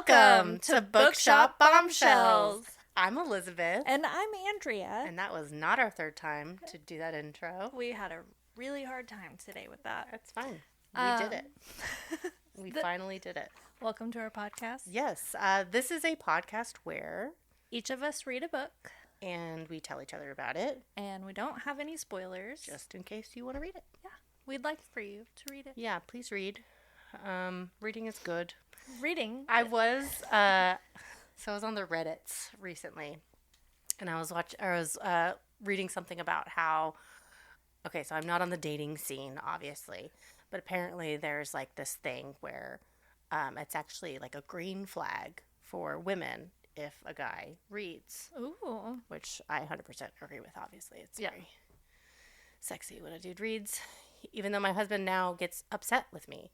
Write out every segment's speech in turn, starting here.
Welcome to Bookshop Bombshells. I'm Elizabeth. And I'm Andrea. And that was not our third time to do that intro. We had a really hard time today with that. That's fine. We did it. We finally did it. Welcome to our podcast. Yes. This is a podcast where each of us read a book. And we tell each other about it. And we don't have any spoilers. Just in case you want to read it. Yeah. We'd like for you to read it. Yeah, please read. Reading is good. Reading. I was on the Reddits recently, and I was reading something about how, okay, so I'm not on the dating scene, obviously, but apparently there's like this thing where it's actually like a green flag for women if a guy reads. Ooh. Which I 100% agree with, obviously. It's very sexy when a dude reads, even though my husband now gets upset with me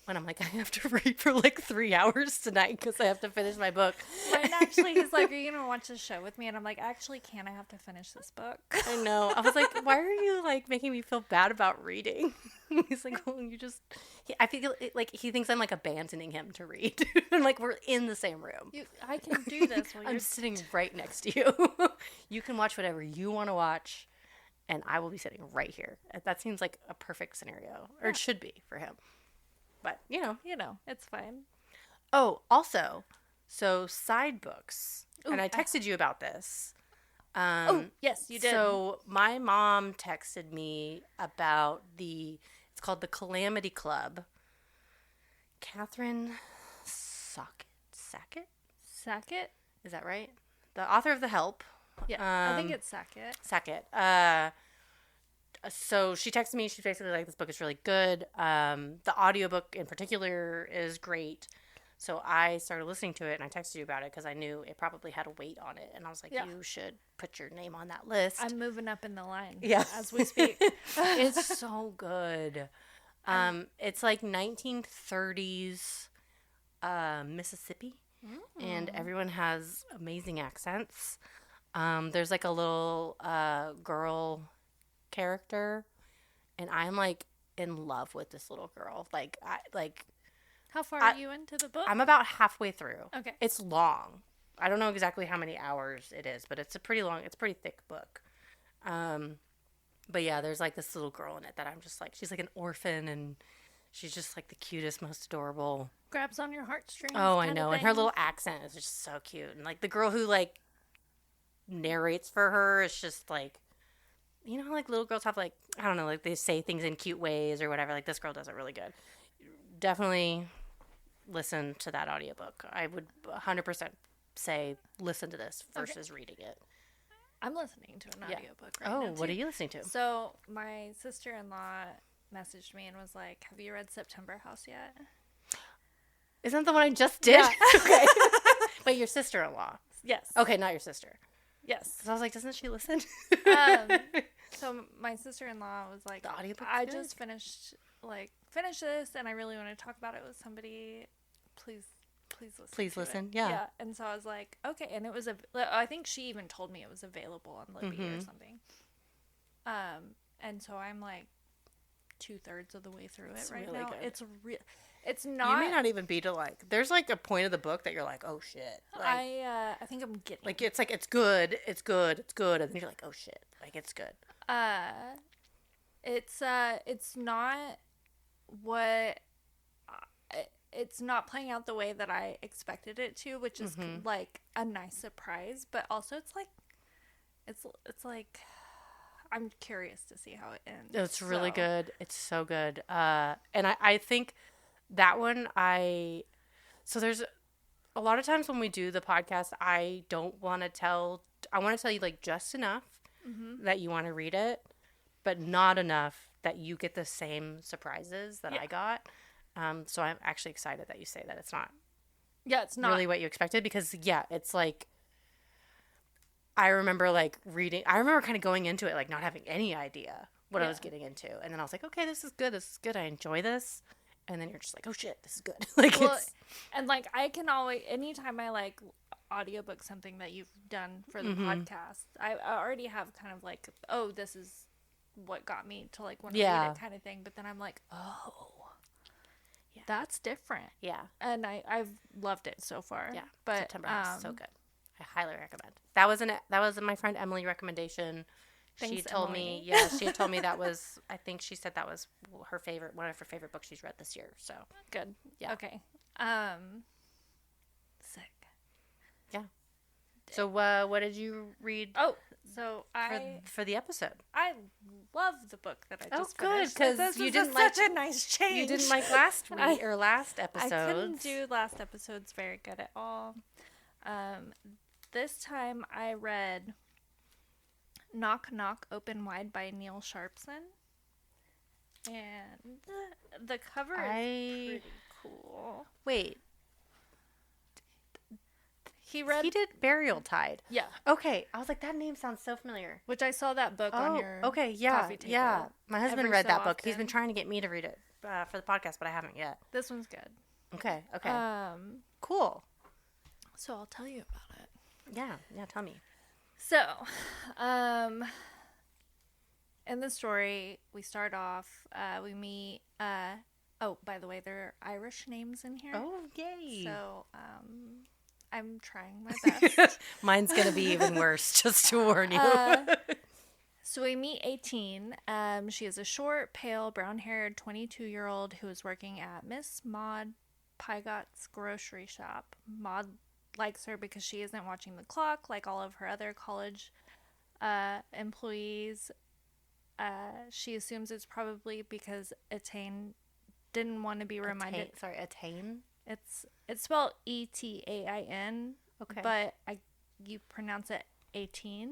when I'm like, I have to read for like 3 hours tonight because I have to finish my book. Mine actually is like, are you going to watch this show with me? And I'm like, actually, can't I have to finish this book? I know. I was like, why are you like making me feel bad about reading? He's like, well, I feel like he thinks I'm like abandoning him to read. I'm like, we're in the same room. I can do this while I'm sitting right next to you. You can watch whatever you want to watch, and I will be sitting right here. That seems like a perfect scenario, or it should be for him. But, you know, it's fine. Oh, also, so side books. Ooh, and I texted you about this. Yes, you did. So my mom texted me about it's called the Calamity Club. Catherine Sackett? Is that right? The author of The Help. Yeah, I think it's Sackett. Sackett. So she texted me. She's basically like, this book is really good. The audiobook in particular is great. So I started listening to it, and I texted you about it because I knew it probably had a weight on it. And I was like, you should put your name on that list. I'm moving up in the line as we speak. It's so good. It's like 1930s Mississippi, and everyone has amazing accents. There's like a little girl character, and I'm like in love with this little girl. How far are you into the book? I'm about halfway through. Okay. It's long. I don't know exactly how many hours it is, but it's a pretty thick book. But yeah, there's like this little girl in it that I'm just like, she's like an orphan, and she's just like the cutest, most adorable. Grabs on your heartstrings. Oh, I know. And her little accent is just so cute. And like the girl who like narrates for her is just like, you know, like little girls have like, I don't know, like they say things in cute ways or whatever. Like this girl does it really good. Definitely listen to that audiobook. I would 100% say listen to this versus reading it. I'm listening to an audiobook right now. Oh, what are you listening to? So my sister-in-law messaged me and was like, have you read September House yet? Isn't that the one I just did? Yeah. Okay. Wait, your sister-in-law? Yes. Okay, not your sister. Yes. So I was like, doesn't she listen? So my sister-in-law was like, the audiobook. I just finished this, and I really want to talk about it with somebody. Please listen. Please listen. It. Yeah. Yeah. And so I was like, okay. And it was I think she even told me it was available on Libby or something. And so I'm like 2/3 of the way through it right now. Good. It's not. You may not even be to like. There's like a point of the book that you're like, oh shit. Like, I think I'm getting. Like it's good, and then you're like, oh shit, like it's good. It's not what. It's not playing out the way that I expected it to, which is like a nice surprise, but also it's like I'm curious to see how it ends. It's really good. It's so good. And I think that one so there's a lot of times when we do the podcast, I want to tell you like just enough that you want to read it, but not enough that you get the same surprises that I got. So I'm actually excited that you say that it's not really what you expected, because it's like, I remember kind of going into it like not having any idea what I was getting into, and then I was like, okay, this is good, I enjoy this, and then you're just like, oh shit, this is good. And like I can always, anytime I like audiobook something that you've done for the podcast, I already have kind of like, oh, this is what got me to like want to read it kind of thing, but then I'm like, oh. Yeah. that's different. Yeah. And I've loved it so far. Yeah. But September House is so good. I highly recommend. That was my friend Emily recommendation. Thanks, She told Emily. me, yeah, she had told me that was, I think she said that was one of her favorite books she's read this year. So Good. Yeah. Okay. Sick. Yeah. So what did you read Oh, so for the episode? I love the book that I just good, finished. 'cause This you is didn't like- such a nice change. You didn't like last week or last episode. I couldn't do last episodes very good at all. This time I read Knock Knock Open Wide by Neil Sharpson. And the cover is pretty cool. Wait, He did Burial Tide. Yeah. Okay, I was like, that name sounds so familiar. Which I saw that book on your okay, yeah, coffee table. yeah. My husband every read so that book. He's often. been trying to get me to read it for the podcast, but I haven't yet. This one's good. Okay, cool. So I'll tell you about it. Yeah, tell me. So, in the story, we start off, we meet, oh, by the way, there are Irish names in here. Oh, yay. So, I'm trying my best. Mine's going to be even worse, just to warn you. So we meet 18. She is a short, pale, brown-haired 22-year-old who is working at Miss Maud Pygot's grocery shop. Maud likes her because she isn't watching the clock like all of her other college employees. She assumes it's probably because Etain didn't want to be reminded. Etain? It's spelled Etain. Okay. But you pronounce it 18.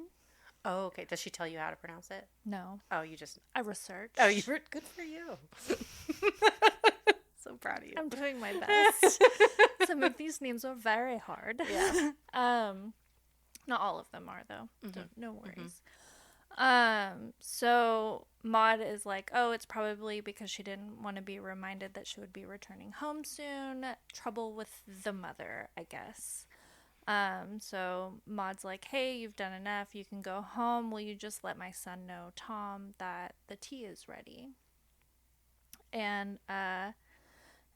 Oh, okay. Does she tell you how to pronounce it? No. Oh, you just... I researched. Oh, you were... Good for you. So proud of you. I'm doing my best. Some of these names are very hard. Yeah. Not all of them are, though. Mm-hmm. So no worries. So Maud is like, oh, it's probably because she didn't want to be reminded that she would be returning home soon. Trouble with the mother, I guess. So Maud's like, hey, you've done enough. You can go home. Will you just let my son know, Tom, that the tea is ready? And,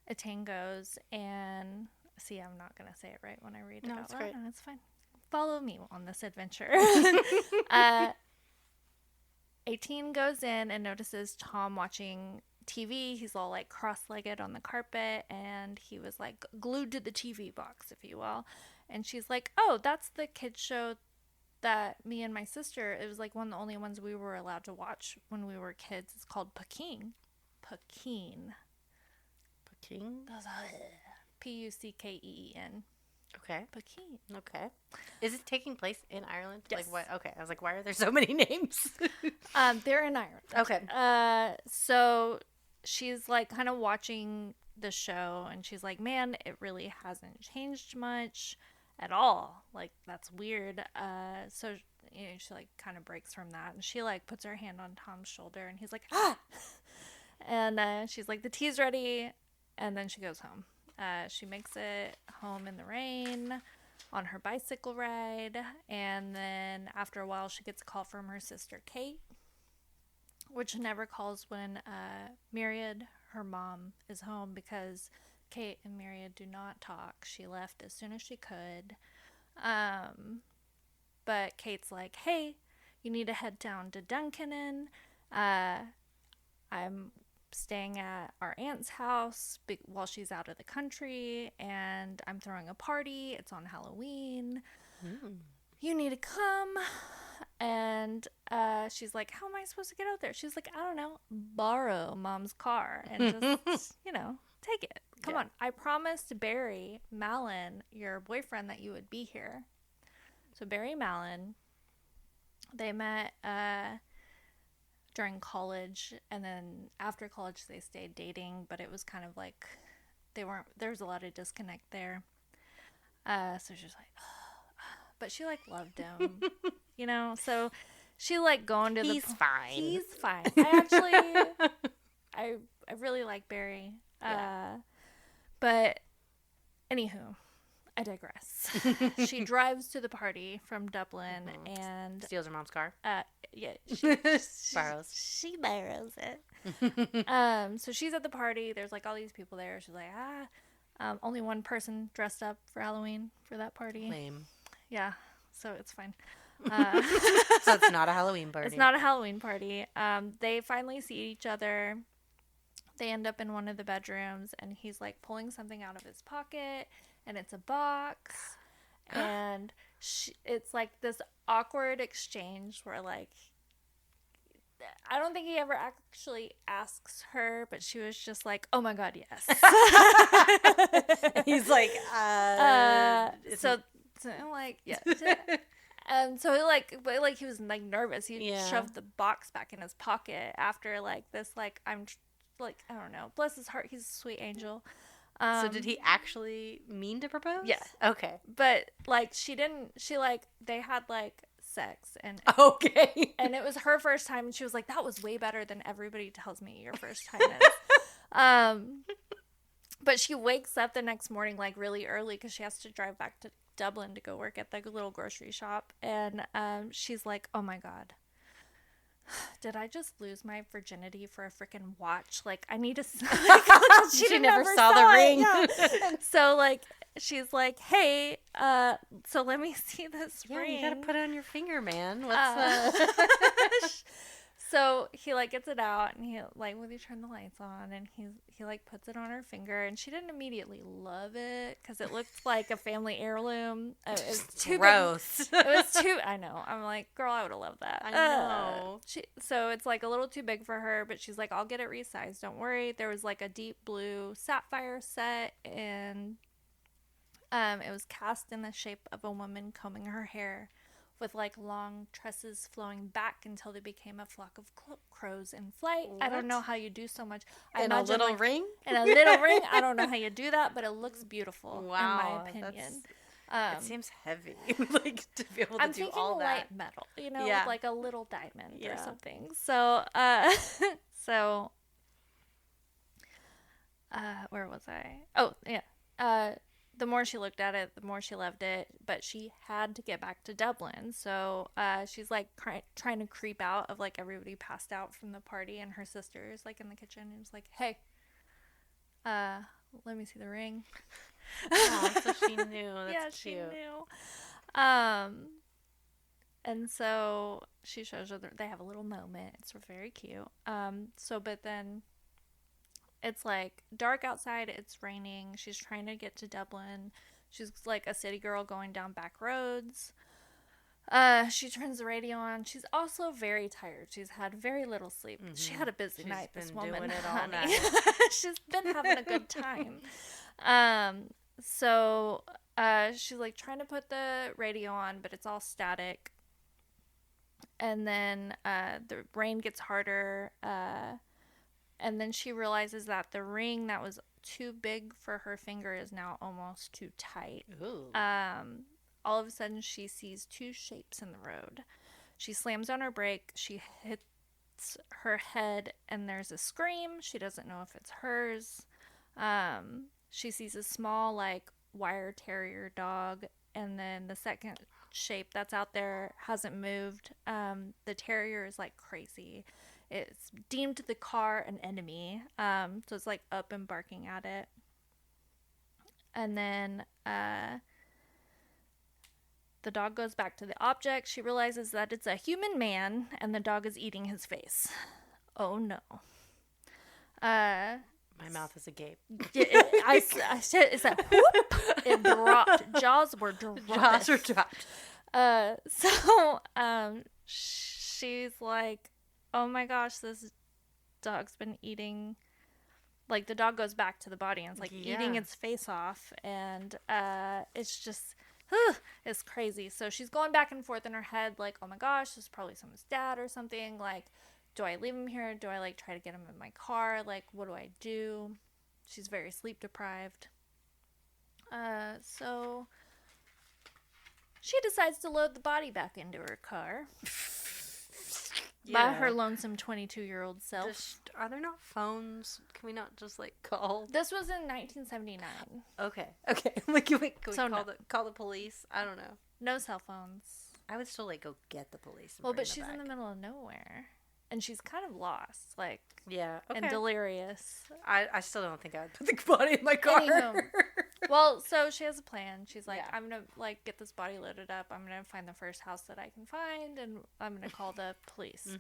Etain goes and see, I'm not going to say it right when I read it out loud. Great. No, it's fine. Follow me on this adventure. 18 goes in and notices Tom watching TV. He's all like cross-legged on the carpet, and he was like glued to the TV box, if you will. And she's like, oh, that's the kids show that me and my sister, it was like one of the only ones we were allowed to watch when we were kids. It's called Puckeen. Puckeen. Puckeen. Okay. Puckeen. Okay. Is it taking place in Ireland? Yes. Like what? Okay. I was like, why are there so many names? They're in Ireland. Okay. So she's like kind of watching the show, and she's like, man, it really hasn't changed much at all. Like, that's weird. So, you know, she like kind of breaks from that, and she like puts her hand on Tom's shoulder, and he's like, ah! And she's like, the tea's ready. And then she goes home. She makes it home in the rain on her bicycle ride. And then after a while, she gets a call from her sister, Kate, which never calls when Myriad, her mom, is home, because Kate and Myriad do not talk. She left as soon as she could. But Kate's like, hey, you need to head down to Duncannon. I'm staying at our aunt's house while she's out of the country, and I'm throwing a party. It's on Halloween. You need to come. And she's like, how am I supposed to get out there? She's like, I don't know, borrow Mom's car and just, you know, take it. Come on. I promised Barry Mallon, your boyfriend, that you would be here. So Barry Mallon, they met during college, and then after college they stayed dating, but it was kind of like there was a lot of disconnect there. So she's like, but she like loved him, you know. So she like going to He's fine. He's fine. I actually, I really like Barry. But anywhho, I digress. She drives to the party from Dublin and steals her mom's car. yeah, Borrows. she borrows it. So she's at the party. There's like all these people there. She's like, only one person dressed up for Halloween for that party. Lame. Yeah, so it's fine. So it's not a Halloween party. It's not a Halloween party. They finally see each other. They end up in one of the bedrooms, and he's like pulling something out of his pocket, and it's a box. And it's like this awkward exchange where like, I don't think he ever actually asks her, but she was just like, "Oh my God, yes." He's like, so I'm like, yeah. And so but like he was like nervous. He shoved the box back in his pocket after like this. Like like I don't know. Bless his heart, he's a sweet angel. So did he actually mean to propose? Yeah. Okay. But like she didn't. She like they had like sex and okay, and it was her first time, and she was like, "That was way better than everybody tells me your first time is." But she wakes up the next morning like really early because she has to drive back to Dublin to go work at the little grocery shop, and she's like, "Oh my God, did I just lose my virginity for a freaking watch? Like, I need to." she never saw the ring. Yeah. So like she's like, "Hey, so let me see this ring." You gotta put it on your finger, man. What's So he like gets it out, and he like, "Will you turn the lights on?" And he like puts it on her finger, and she didn't immediately love it because it looked like a family heirloom. It was too gross. It was too. I know. I'm like, girl, I would have loved that. I know. So it's like a little too big for her, but she's like, "I'll get it resized. Don't worry." There was like a deep blue sapphire set, and it was cast in the shape of a woman combing her hair, with like long tresses flowing back until they became a flock of crows in flight. What? I don't know how you do so much. In a little ring? In a little ring. I don't know how you do that, but it looks beautiful, in my opinion. It seems heavy, like to be able to do all that. I'm thinking light metal, with like a little diamond or something. So, where was I? Oh, yeah. The more she looked at it, the more she loved it, but she had to get back to Dublin. So she's like trying to creep out of like everybody passed out from the party, and her sister's like in the kitchen and was like, "Hey, let me see the ring." Oh, so she knew. That's cute. She knew. And so she shows her they have a little moment. It's very cute. But then it's like dark outside. It's raining. She's trying to get to Dublin. She's like a city girl going down back roads. She turns the radio on. She's also very tired. She's had very little sleep. Mm-hmm. She had a busy night. This woman, doing it all night. She's been having a good time. So she's like trying to put the radio on, but it's all static. And then the rain gets harder. And then she realizes that the ring that was too big for her finger is now almost too tight. Ooh. All of a sudden, she sees two shapes in the road. She slams on her brake. She hits her head, and there's a scream. She doesn't know if it's hers. She sees a small, like, wire terrier dog, and then the second shape that's out there hasn't moved. The terrier is, like, crazy. It's deemed the car an enemy, so it's like up and barking at it. And then the dog goes back to the object. She realizes that it's a human man, and the dog is eating his face. Oh no! My mouth is agape. I said, "Is that whoop?" It dropped. Jaws were dropped. Jaws were dropped. So she's like, "Oh my gosh, this dog's been eating." Like, the dog goes back to the body and it's like eating its face off, and it's just, it's crazy. So she's going back and forth in her head, like, oh my gosh, this is probably someone's dad or something. Like, do I leave him here? Do I like try to get him in my car? Like, what do I do? She's very sleep deprived. So she decides to load the body back into her car. By her lonesome 22-year-old self. Are there not phones? Can we not just, like, call? This was in 1979. Okay. Like, can we call the police? I don't know. No cell phones. I would still, like, go get the police. Well, but she's in the middle of nowhere. and she's kind of lost, like, Yeah. Okay. and delirious. I still don't think I would put the body in my car. Anywho, well, so she has a plan. She's like, Yeah. I'm gonna like get this body loaded up. I'm gonna find the first house that I can find, and I'm gonna call the police.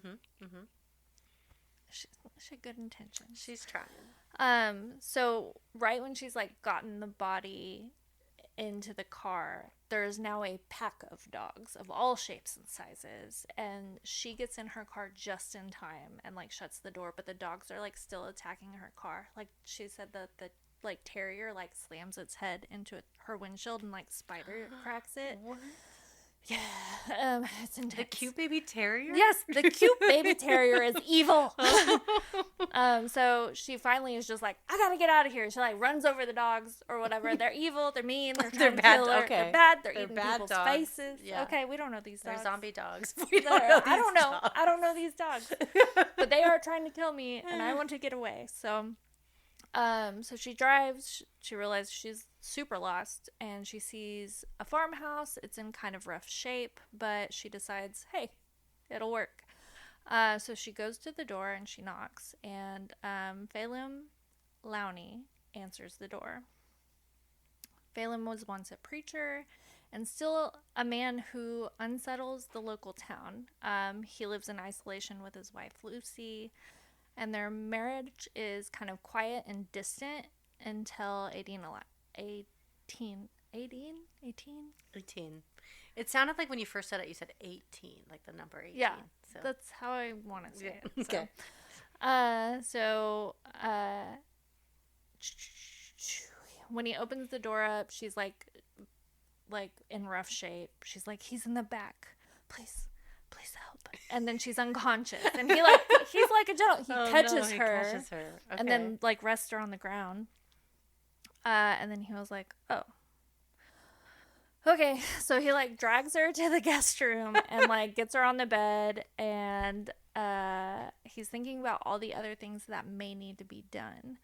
She had good intentions. She's trying. So right when she's like gotten the body into the car, there's now a pack of dogs of all shapes and sizes, and she gets in her car just in time and like shuts the door, but the dogs are like still attacking her car. Like she said that the like terrier like slams its head into her windshield and like spider cracks it. What? Yeah, it's intense. The cute baby terrier? Yes, the cute baby terrier is evil. So she finally is just like, I gotta get out of here. She like runs over the dogs or whatever. They're evil. They're mean. They're trying to bad, kill her. okay. They're bad. They're They're eating bad people's dogs. faces. Yeah. Okay, we don't know these dogs. They're zombie dogs. I don't know. I don't know these dogs. But they are trying to kill me, and I want to get away. So she drives. She realizes she's super lost, and she sees a farmhouse. It's in kind of rough shape, but she decides, hey, it'll work. So she goes to the door and she knocks, and Phelim Lowney answers the door. Phelim was once a preacher and still a man who unsettles the local town. He lives in isolation with his wife Lucy, and their marriage is kind of quiet and distant until 18. It sounded like when you first said it, you said 18, like the number 18. Yeah, so. that's how I want to say it. Okay. When he opens the door up, she's like in rough shape. She's like, he's in the back. Please help. And then she's unconscious. And he's like a gentleman. He catches her. Okay. And then like rests her on the ground. And then he was like, oh. Okay, so he like drags her to the guest room and like gets her on the bed, and he's thinking about all the other things that may need to be done.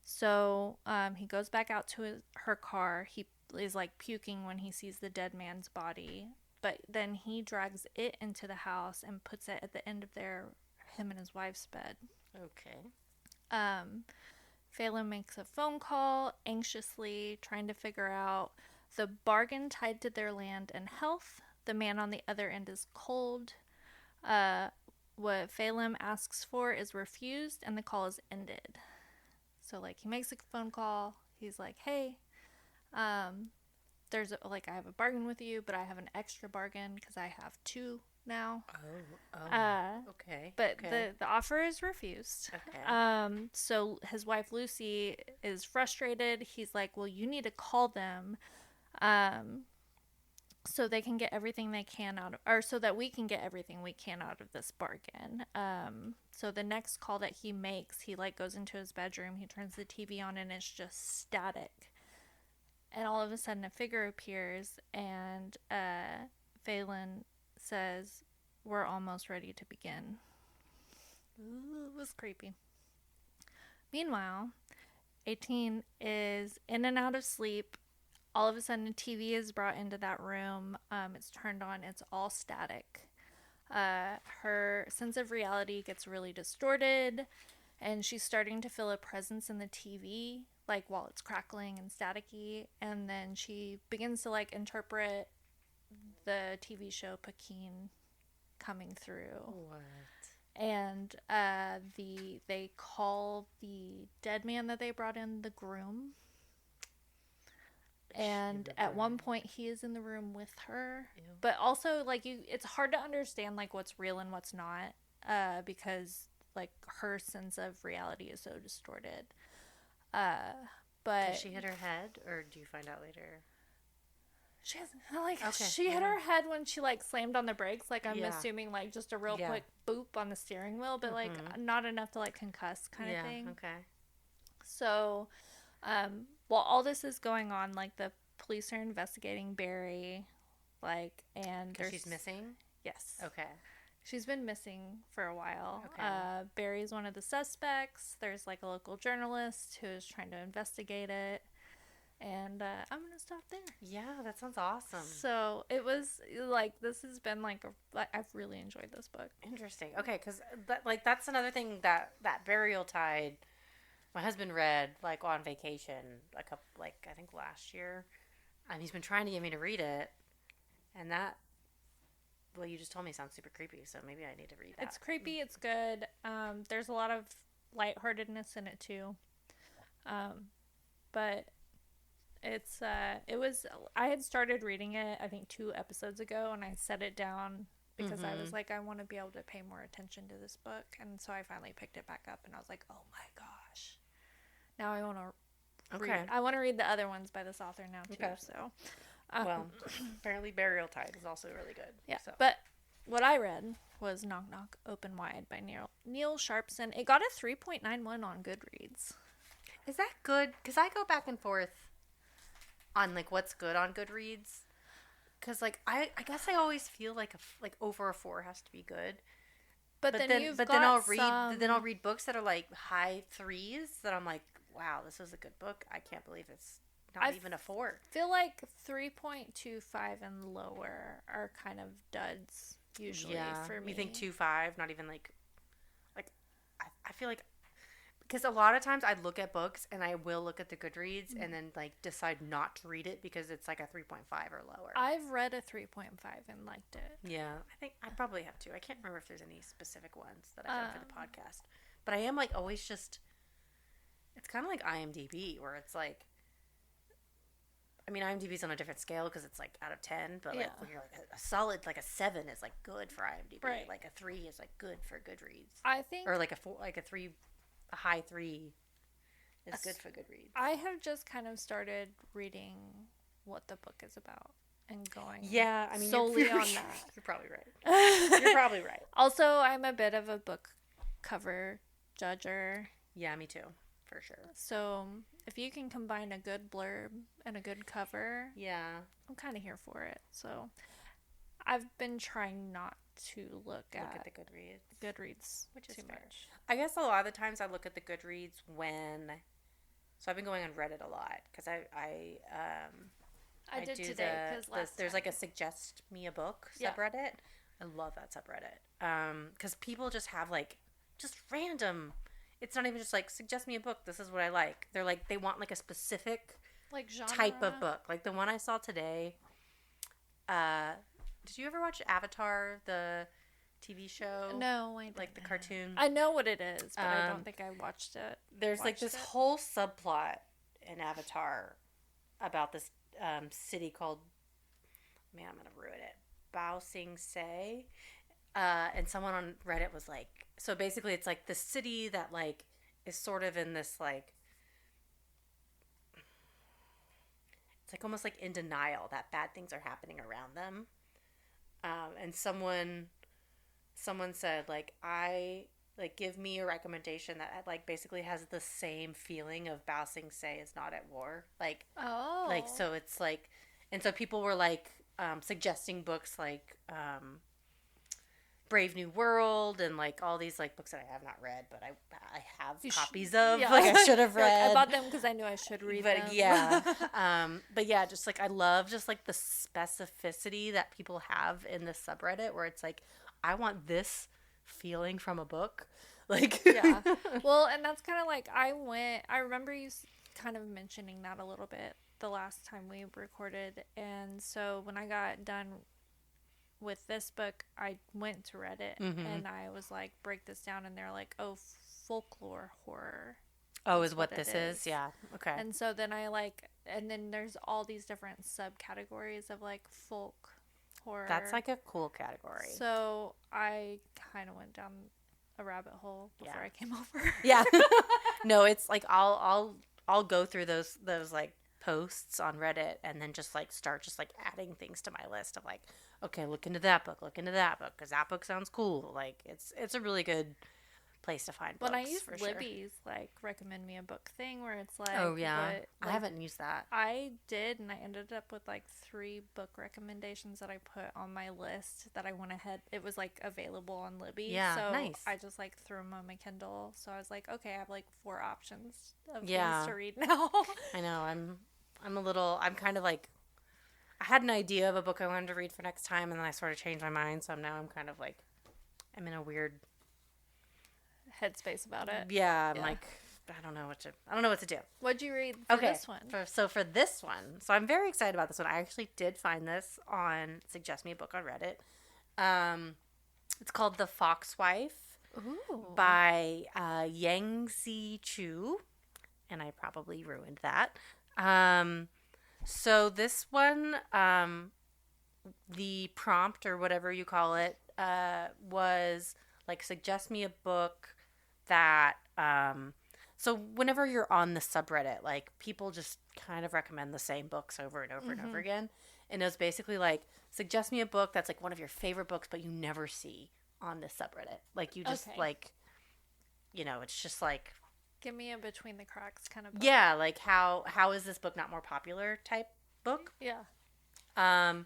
So he goes back out to her car. He is like puking when he sees the dead man's body, but then he drags it into the house and puts it at the end of him and his wife's bed. Okay. Phelim makes a phone call, anxiously trying to figure out the bargain tied to their land and health. The man on the other end is cold. What Phelim asks for is refused, and the call is ended. So, like, he makes a phone call. He's like, hey, I have a bargain with you, but I have an extra bargain because I have two now. Okay. But the offer is refused. Okay. So his wife Lucy is frustrated. He's like, well, you need to call them so they can get everything they can so that we can get everything we can out of this bargain. So the next call that he makes, he like goes into his bedroom, he turns the TV on, and it's just static. And all of a sudden a figure appears, and Phelim says, we're almost ready to begin. Ooh, it was creepy. Meanwhile, 18 is in and out of sleep. All of a sudden, a TV is brought into that room. It's turned on. It's all static. Her sense of reality gets really distorted, and she's starting to feel a presence in the TV, like while it's crackling and staticky. And then she begins to like interpret the TV show Peking coming through. What? And they call the dead man that they brought in the groom. And at one point he is in the room with her. Ew. But also like it's hard to understand like what's real and what's not, because like her sense of reality is so distorted. But did she hit her head, or do you find out later? She hasn't, like, okay, she hit her head when she, like, slammed on the brakes. Like, I'm assuming, like, just a real quick boop on the steering wheel, but, like, not enough to, like, concuss kind of thing. Okay. So, while all this is going on, like, the police are investigating Barry, like, and because she's missing? Yes. Okay. She's been missing for a while. Okay. Barry's one of the suspects. There's, like, a local journalist who is trying to investigate it. And I'm gonna stop there. Yeah, that sounds awesome. So it was like, this has been like I've really enjoyed this book. Interesting. Okay, because that's another thing that Burial Tide, my husband read like on vacation I think last year, and he's been trying to get me to read it, and that what you just told me sounds super creepy, so maybe I need to read that. It's creepy. It's good. There's a lot of lightheartedness in it too. But I had started reading it, I think 2 episodes ago, and I set it down because I was like, I want to be able to pay more attention to this book. And so I finally picked it back up, and I was like, oh my gosh. Now I want to read. I want to read the other ones by this author now too. Okay. So, well, apparently Burial Tide is also really good. Yeah, so. But what I read was Knock Knock Open Wide by Neil Sharpson. It got a 3.91 on Goodreads. Is that good? Because I go back and forth on like what's good on Goodreads. Because like I guess I always feel like over a 4 has to be good. But then I'll read books that are like high 3s that I'm like, wow, this is a good book. I can't believe it's not even a 4. I feel like 3.25 and lower are kind of duds usually for me. You think 2.5, not even like I feel like, because a lot of times I look at books and I will look at the Goodreads and then like decide not to read it because it's like a 3.5 or lower. I've read a 3.5 and liked it. Yeah, I think I probably have too. I can't remember if there's any specific ones that I've done for the podcast. But I am like always just, it's kind of like IMDb where it's like, I mean, IMDb's on a different scale because it's like out of 10, but like when you're like a solid, like a 7 is like good for IMDb. Right. Like a 3 is like good for Goodreads. I think. Or like a 4, like a 3. A high 3 is good for Goodreads. I have just kind of started reading what the book is about and going solely on that. You're probably right. You're probably right. Also, I'm a bit of a book cover judger. Yeah, me too, for sure. So if you can combine a good blurb and a good cover, I'm kind of here for it. So I've been trying not to look at the Goodreads, which is too much. I guess a lot of the times I look at the Goodreads so I've been going on Reddit a lot because I did today because there's like a suggest me a book subreddit. I love that subreddit because people just have like just random. It's not even just like suggest me a book. This is what I like. They're like they want like a specific like genre type of book. Like the one I saw today. Did you ever watch Avatar, the TV show? No, I didn't. Like the cartoon? I know what it is, but I don't think I watched it. There's like this whole subplot in Avatar about this city called, man, I'm going to ruin it, Bao Sing Se. And someone on Reddit was like, so basically it's like the city that like is sort of in this like, it's like almost like in denial that bad things are happening around them. And someone said like, give me a recommendation that like basically has the same feeling of Bao Sing Se is not at war. Like, so it's like, and so people were like, suggesting books like, Brave New World and like all these like books that I have not read, but I have copies of. Yeah. Like I should have read. I bought them because I knew I should read them. But yeah, just like I love just like the specificity that people have in this subreddit where it's like I want this feeling from a book. Like well, and that's kind of like I remember you kind of mentioning that a little bit the last time we recorded, and so when I got done with this book, I went to Reddit and I was like, break this down, and they're like, oh, folklore horror. Oh, is what this is? Yeah. Okay. And so then and then there's all these different subcategories of like folk horror. That's like a cool category. So I kind of went down a rabbit hole before I came over. Yeah. No, it's like I'll go through those like posts on Reddit and then just like start just like adding things to my list of like, okay, look into that book because that book sounds cool. Like it's a really good place to find books. When I use Libby's like recommend me a book thing where it's like, oh yeah, I haven't used that. I did, and I ended up with like 3 book recommendations that I put on my list that I went ahead. It was like available on Libby. Yeah, so nice. I just like threw them on my Kindle. So I was like, okay, I have like 4 options of things to read now. I know. I'm I'm kind of like, I had an idea of a book I wanted to read for next time, and then I sort of changed my mind. So now I'm kind of like, I'm in a weird headspace about it. Yeah, I'm like, I don't know what to do. What'd you read for this one? For this one, so I'm very excited about this one. I actually did find this on Suggest Me a Book on Reddit. It's called The Fox Wife by Yangsze Choo, and I probably ruined that. So this one, the prompt or whatever you call it, was like, suggest me a book that, so whenever you're on the subreddit, like, people just kind of recommend the same books over and over and over again. And it was basically like, suggest me a book that's like one of your favorite books, but you never see on this subreddit. Like, you just like, it's just like, give me a between the cracks kind of book. Yeah, like how is this book not more popular type book? Yeah. And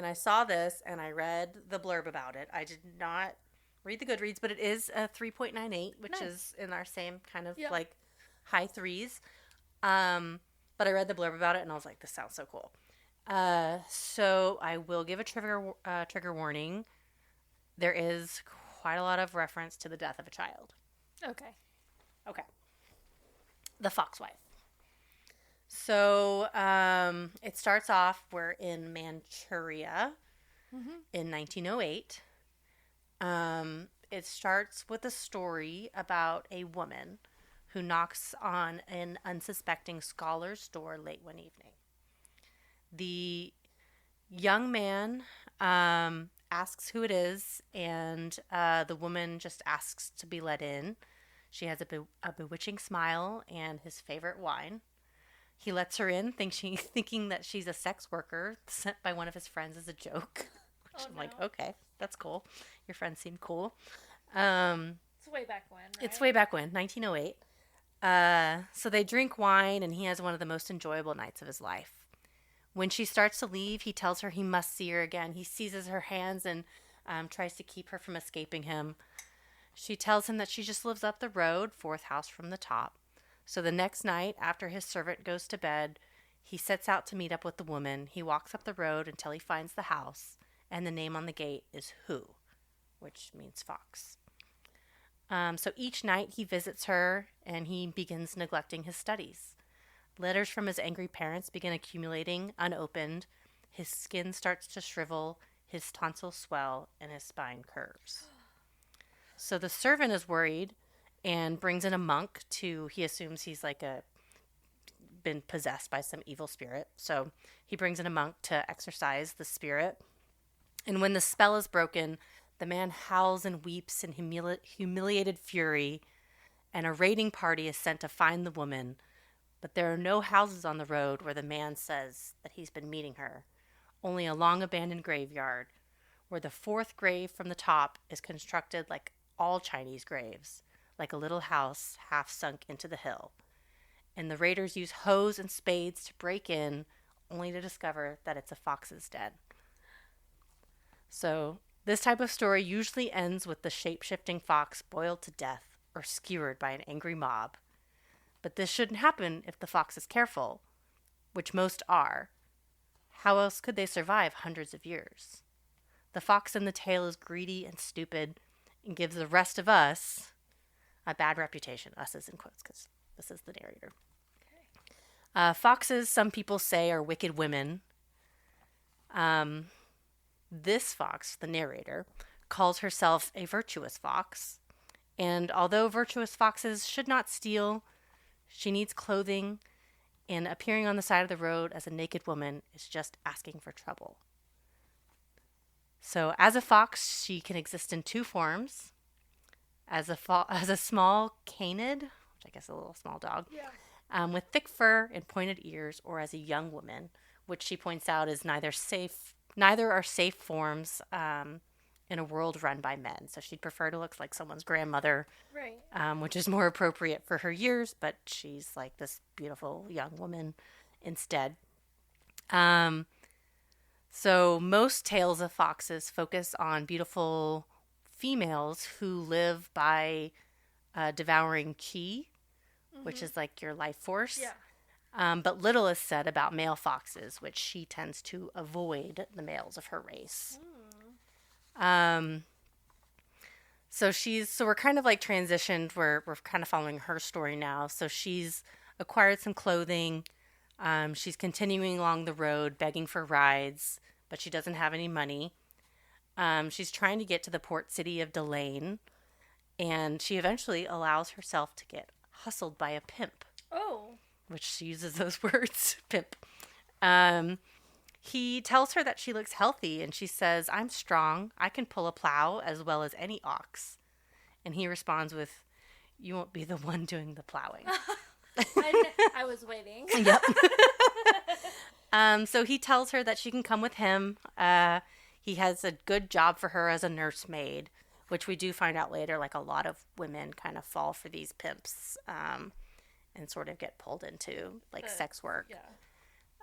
I saw this and I read the blurb about it. I did not read the Goodreads, but it is a 3.98, which is in our same kind of like high threes. But I read the blurb about it and I was like, this sounds so cool. So I will give a trigger warning. There is quite a lot of reference to the death of a child. Okay. The Fox Wife. So it starts off, we're in Manchuria in 1908. It starts with a story about a woman who knocks on an unsuspecting scholar's door late one evening. The young man asks who it is, and the woman just asks to be let in. She has a bewitching smile and his favorite wine. He lets her in, thinking that she's a sex worker sent by one of his friends as a joke. Which I'm like, okay, that's cool. Your friends seem cool. It's way back when, right? It's way back when, 1908. So they drink wine, and he has one of the most enjoyable nights of his life. When she starts to leave, he tells her he must see her again. He seizes her hands and tries to keep her from escaping him. She tells him that she just lives up the road, 4th house from the top. So the next night, after his servant goes to bed, he sets out to meet up with the woman. He walks up the road until he finds the house, and the name on the gate is Who, which means fox. So each night he visits her, and he begins neglecting his studies. Letters from his angry parents begin accumulating, unopened. His skin starts to shrivel, his tonsils swell, and his spine curves. So the servant is worried and brings in a monk he assumes he's like been possessed by some evil spirit. So he brings in a monk to exorcise the spirit. And when the spell is broken, the man howls and weeps in humiliated fury, and a raiding party is sent to find the woman. But there are no houses on the road where the man says that he's been meeting her, only a long abandoned graveyard, where the 4th grave from the top is constructed like all Chinese graves, like a little house half sunk into the hill. And the raiders use hoes and spades to break in, only to discover that it's a fox's den. So this type of story usually ends with the shape-shifting fox boiled to death or skewered by an angry mob. But this shouldn't happen if the fox is careful, which most are. How else could they survive hundreds of years? The fox in the tale is greedy and stupid, and gives the rest of us a bad reputation. Us is in quotes because this is the narrator. Okay. Foxes, some people say, are wicked women. This fox, the narrator, calls herself a virtuous fox. And although virtuous foxes should not steal, she needs clothing, and appearing on the side of the road as a naked woman is just asking for trouble. So as a fox, she can exist in 2 forms. As a small canid, which I guess is a little small dog, with thick fur and pointed ears, or as a young woman, which she points out is neither are safe forms in a world run by men. So she'd prefer to look like someone's grandmother, right? Which is more appropriate for her years, but she's like this beautiful young woman instead. So most tales of foxes focus on beautiful females who live by devouring qi, which is like your life force. But little is said about male foxes, which she tends to avoid the males of her race. So we're kind of like transitioned. We're kind of following her story now. So she's acquired some clothing. She's continuing along the road, begging for rides, but she doesn't have any money. She's trying to get to the port city of Delane, and she eventually allows herself to get hustled by a pimp. Oh. Which she uses those words, pimp. He tells her that she looks healthy, and she says, "I'm strong. I can pull a plow as well as any ox." And he responds with, "You won't be the one doing the plowing." I was waiting. Yep. So he tells her that she can come with him. He has a good job for her as a nursemaid, which we do find out later, like a lot of women kind of fall for these pimps and sort of get pulled into like sex work.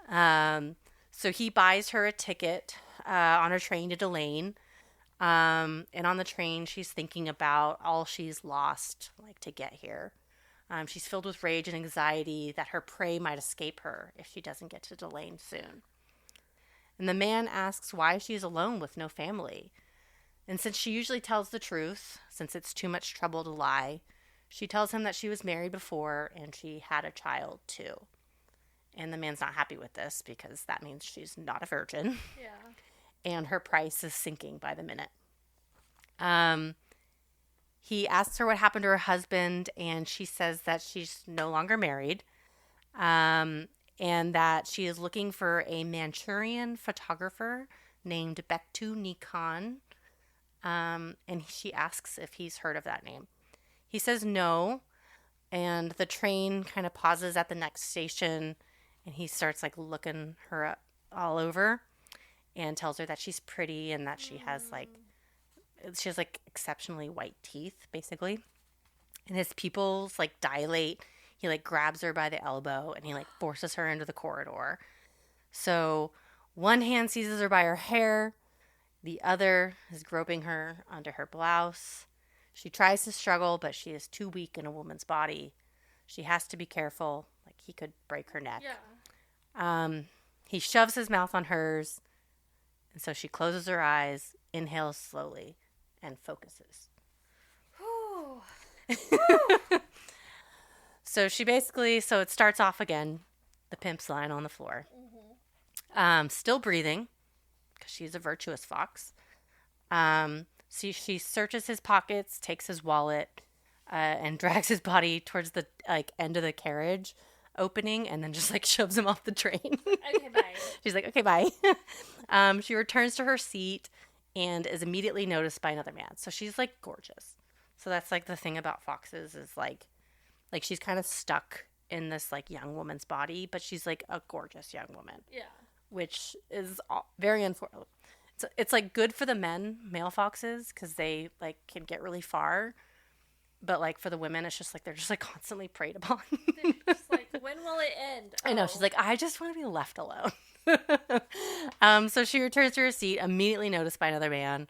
Yeah. So he buys her a ticket on a train to Delane. And on the train, she's thinking about all she's lost, like, to get here. She's filled with rage and anxiety that her prey might escape her if she doesn't get to Delane soon. And the man asks why she's alone with no family. And since she usually tells the truth, since it's too much trouble to lie, she tells him that she was married before and she had a child too. And the man's not happy with this because that means she's not a virgin. Yeah. And her price is sinking by the minute. He asks her what happened to her husband, and she says that she's no longer married, and that she is looking for a Manchurian photographer named Baektu Nikon, and she asks if he's heard of that name. He says no, and the train kind of pauses at the next station, and he starts like looking her up all over and tells her that she's pretty and that she has exceptionally white teeth, basically. And his pupils like dilate. He like grabs her by the elbow and he like forces her into the corridor. So one hand seizes her by her hair. The other is groping her under her blouse. She tries to struggle, but she is too weak in a woman's body. She has to be careful. Like, he could break her neck. Yeah. He shoves his mouth on hers. And so she closes her eyes, inhales slowly, and focuses. So it starts off again, the pimp's lying on the floor. Mm-hmm. Still breathing, because she's a virtuous fox. She searches his pockets, takes his wallet, and drags his body towards the end of the carriage opening, and then just like shoves him off the train. Okay, bye. She's like, okay, bye. She returns to her seat and is immediately noticed by another man. So she's like gorgeous. So that's like the thing about foxes is like she's kind of stuck in this like young woman's body, but she's like a gorgeous young woman. Yeah. Which is very unfortunate. It's like good for the male foxes, because they like can get really far. But like for the women, it's just like they're just like constantly preyed upon. They're just like, when will it end? I know. She's like, I just want to be left alone. So she returns to her seat, immediately noticed by another man.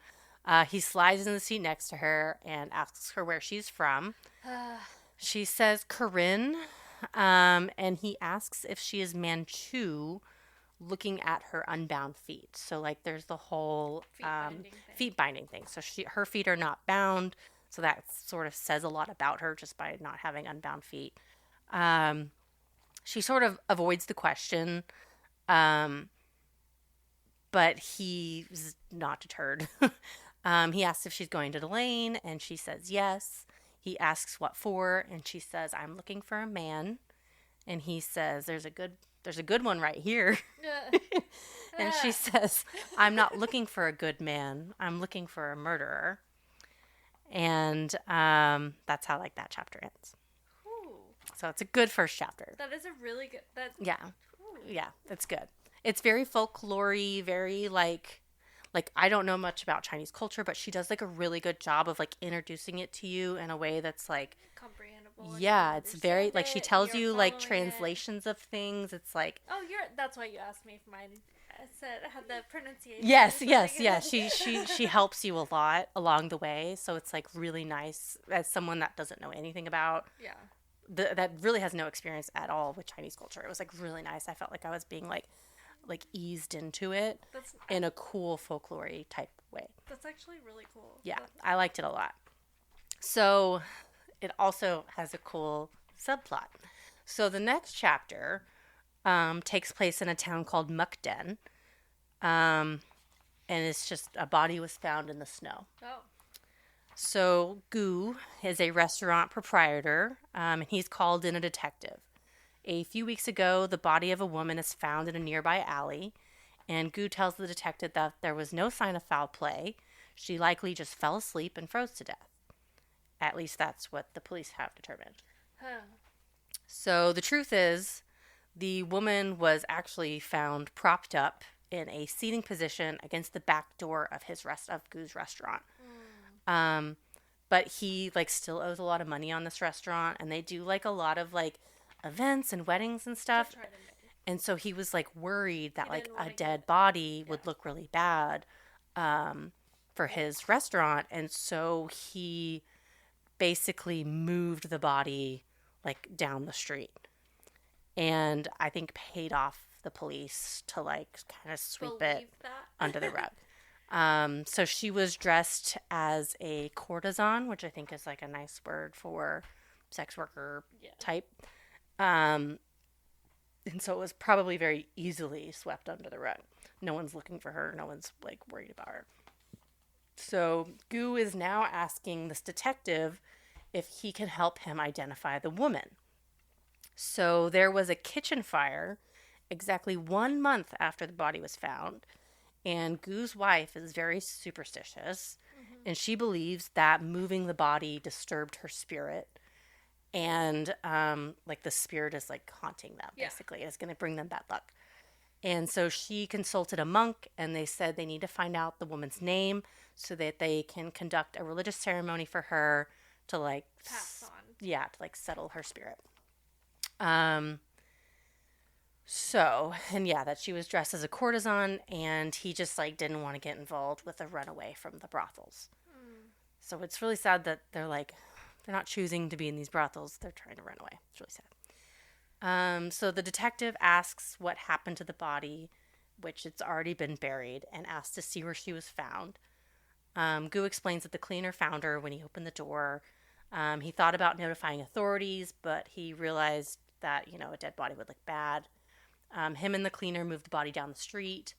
He slides in the seat next to her and asks her where she's from. She says Corinne, and he asks if she is Manchu, looking at her unbound feet. So like there's the whole feet binding thing. So her feet are not bound. So that sort of says a lot about her just by not having unbound feet. She sort of avoids the question, but he's not deterred. He asks if she's going to Delane, and she says yes. He asks what for, and she says, "I'm looking for a man." And he says, there's a good one right here. And she says, "I'm not looking for a good man. I'm looking for a murderer." And that's how like that chapter ends. Ooh. So it's a good first chapter. That is a really good. Yeah, it's good. It's very folklory, very like I don't know much about Chinese culture, but she does like a really good job of like introducing it to you in a way that's like comprehensible. Yeah, it's very like she tells you like following translations of things. It's like, oh, that's why you asked me if mine had the pronunciation. Yes. She helps you a lot along the way, so it's like really nice as someone that doesn't know anything about that really has no experience at all with Chinese culture. It was like really nice. I felt like I was being like eased into it in a cool folklore type way. That's actually really cool. Yeah, I liked it a lot. So it also has a cool subplot. So the next chapter takes place in a town called Mukden. And it's just a body was found in the snow. Oh. So Gu is a restaurant proprietor, and he's called in a detective. A few weeks ago, the body of a woman is found in a nearby alley, and Gu tells the detective that there was no sign of foul play. She likely just fell asleep and froze to death. At least that's what the police have determined. Huh. So the truth is, the woman was actually found propped up in a seating position against the back door of Gu's restaurant. But he still owes a lot of money on this restaurant, and they do a lot of events and weddings and stuff. And so he was worried that a dead body would look really bad for his restaurant, and so he basically moved the body down the street, and I think paid off the police to kind of sweep it under the rug. So she was dressed as a courtesan, which I think is a nice word for sex worker type. And so it was probably very easily swept under the rug. No one's looking for her. No one's worried about her. So Gu is now asking this detective if he can help him identify the woman. So there was a kitchen fire exactly 1 month after the body was found, and Gu's wife is very superstitious, and she believes that moving the body disturbed her spirit, and the spirit is haunting them, basically. It's going to bring them bad luck. And so she consulted a monk, and they said they need to find out the woman's name so that they can conduct a religious ceremony for her to pass on. Yeah, to settle her spirit. That she was dressed as a courtesan, and he just didn't want to get involved with a runaway from the brothels. So it's really sad that they're not choosing to be in these brothels. They're trying to run away. It's really sad. So the detective asks what happened to the body, which it's already been buried, and asks to see where she was found. Gu explains that the cleaner found her when he opened the door. He thought about notifying authorities, but he realized that, a dead body would look bad. Him and the cleaner moved the body down the street,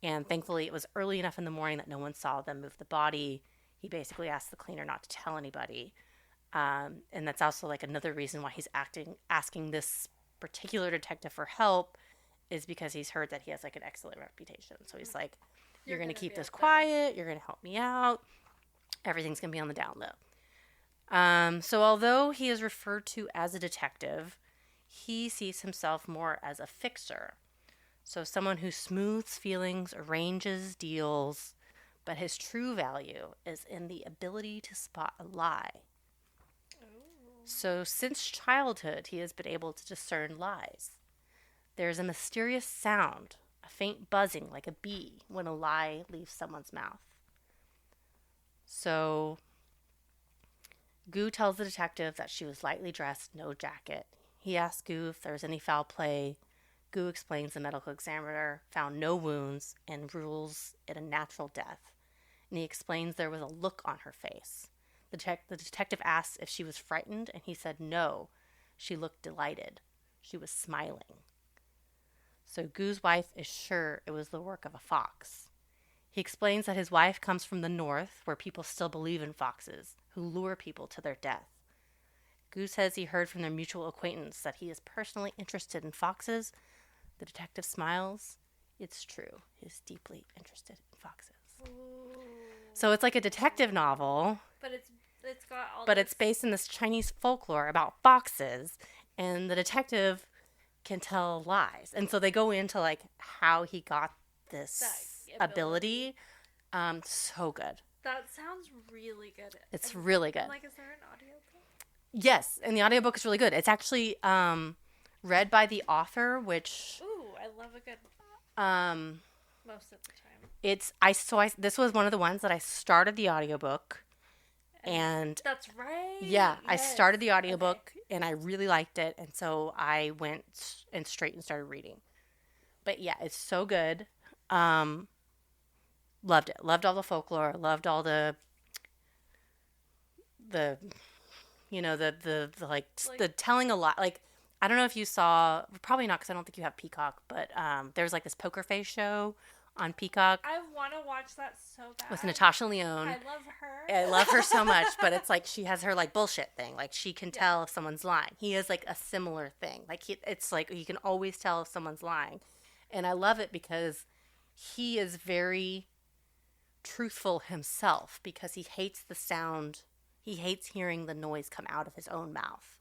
and thankfully it was early enough in the morning that no one saw them move the body. He basically asked the cleaner not to tell anybody. And that's also another reason why he's asking this particular detective for help, is because he's heard that he has an excellent reputation. So he's you're going to keep this quiet. You're going to help me out. Everything's going to be on the down low. So although he is referred to as a detective, he sees himself more as a fixer. So someone who smooths feelings, arranges deals, but his true value is in the ability to spot a lie. So since childhood, he has been able to discern lies. There's a mysterious sound, a faint buzzing like a bee when a lie leaves someone's mouth. So Gu tells the detective that she was lightly dressed, no jacket. He asks Gu if there's any foul play. Gu explains the medical examiner found no wounds and rules it a natural death. And he explains there was a look on her face. The detective asks if she was frightened, and he said no. She looked delighted. She was smiling. So Gu's wife is sure it was the work of a fox. He explains that his wife comes from the north, where people still believe in foxes, who lure people to their death. Gu says he heard from their mutual acquaintance that he is personally interested in foxes. The detective smiles. It's true. He's deeply interested in foxes. Ooh. So it's like a detective novel. But it's got all But it's based in this Chinese folklore about foxes, and the detective can tell lies. And so they go into how he got this ability. So good. That sounds really good. It's really good. Is there an audiobook? Yes, and the audiobook is really good. It's actually read by the author, which Ooh, I love a good most of the time. This was one of the ones that I started the audiobook And that's right. yeah, I Yes. started the audiobook and I really liked it. And so I went and straight and started reading. But yeah, it's so good. Loved it. Loved all the folklore. Loved all the like the telling a lot. Like, I don't know if you saw, probably not because I don't think you have Peacock, but there's like this poker face show on Peacock I want to watch that so bad. with Natasha Lyonne. I love her. I love her so much, but it's like she has her like bullshit thing. Like, she can tell if someone's lying. He has like a similar thing. Like, it's like you can always tell if someone's lying. And I love it because he is very truthful himself because he hates the sound. He hates hearing the noise come out of his own mouth.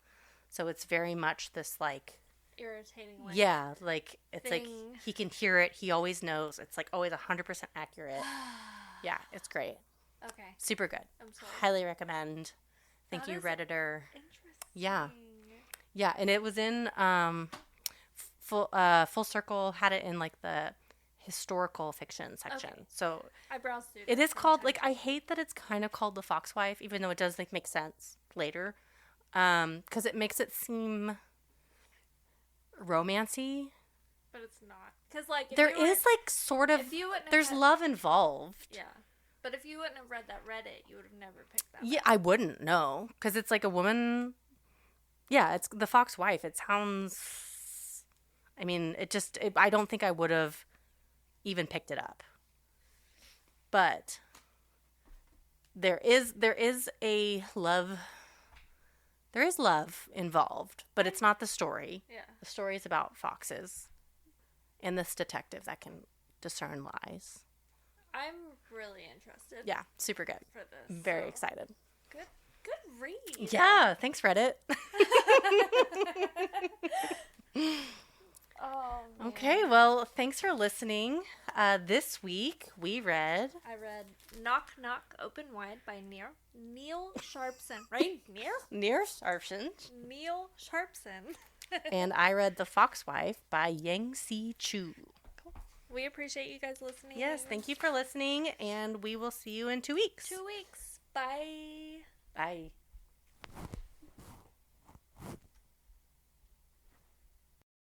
So it's very much this like irritating way. Yeah, like it's thing. like he can hear it. He always knows. It's like always 100% accurate. Yeah, it's great. Okay. Super good. I'm sorry. Highly recommend. Thank That you, is Redditor. Interesting. Yeah. Yeah, and it was in Full Circle had it in like the historical fiction section. Okay. So I browsed through it that is called, sometime. like, I hate that it's kind of called The Foxwife, even though it does like make sense later, because it makes it seem romancy. But it's not. Because, like, There is like sort of, if you wouldn't have there's had- love involved. Yeah. But if you wouldn't have read that Reddit, you would have never picked that Yeah, up. I wouldn't know, because it's like a woman. Yeah, it's The Foxwife. It sounds, I mean, I don't think I would have even picked it up. But there is a love. There is love involved, but it's not the story. Yeah. The story is about foxes and this detective that can discern lies. I'm really interested. Yeah, super good. For this. Very excited. Good read. Yeah, thanks, Reddit. Oh, man. Okay, well, thanks for listening. This week we read. I read Knock Knock Open Wide by Neil Sharpson. Right? Neil Sharpson. Neil Sharpson. And I read The Foxwife by Yangsze Choo. We appreciate you guys listening. Yes, thank you for listening, and we will see you in 2 weeks. 2 weeks. Bye. Bye.